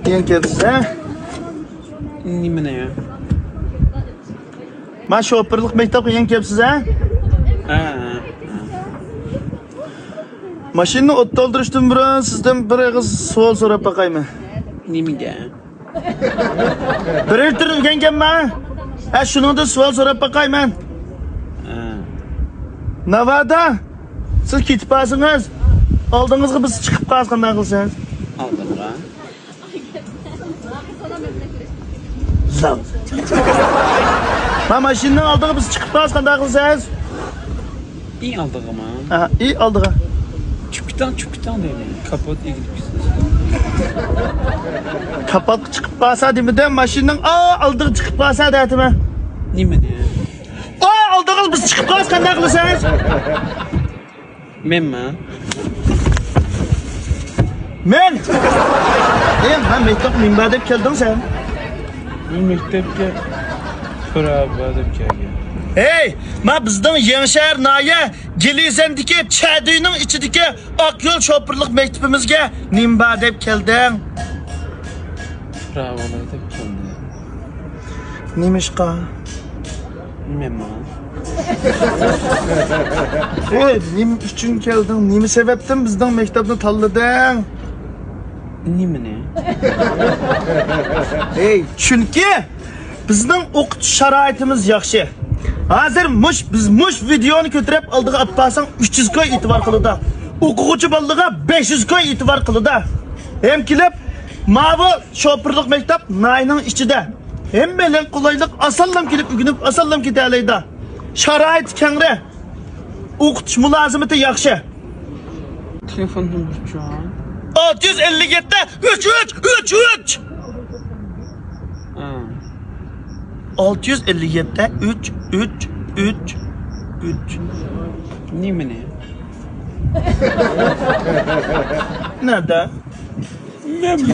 qiyin kelibsiz, ha? Nimene ya? Ma shopirlik maktab qiyin kelibsiz, ha? Ha. Mashinani o't to'ldirishdan burun sizdan bir og'iz savol so'rab boqayman. Nimega? Birinchi turganman. Shuningda savol so'rab boqayman. Ha. Navada siz ketib qolsangiz, oldingizga biz chiqib qolsak qanday qilsangiz? Aldırga. Sağ. Ma mashinaning oldiga biz chiqib qolsak qanday qilsangiz? İyi aldık ama. Ha, iyi oldiga. Çuktan dedi. Kapot iyi gitmişsiniz. Kapat chiqib qolsa demidi, mashinaning oldiga chiqib qolsa deyapti-mi? Nimene ya? Oldiga biz chiqib qolsak qanday qilsangiz? Men mi? Men maktab minba deb kelding sen. Men mektepke prava deb kelgan. Hey, ma bizning Yanshahar noya Gelizendagi Chaduyning ichidagi Oqyo'l shopirlik maktabimizga minba deb kelding. Prava deb keldi. Nimishqa? Men mi? Hey, nim uchun kelding? Nima sababdan bizning maktabni tanlading? Nimene? Hey, chunki bizning o'qitish sharoitimiz yaxshi. Hozir biz videoni ko'tarib oldiga olib qo'ysang 300 koy e'tibor qiladi. O'quvchi bolaga 500 koy e'tibor qiladi. Hem kelib, mana shopirlik maktab nayning ichida. Hem bilan qulaylik osonlam kelib o'rganib, osonlam keta oladi. Sharoit kengri. O'qitish mulozimati yaxshi. Telefon numarası şu an. 657 3333. Ha. 657 3333. Nimene? Nerede? Men mi?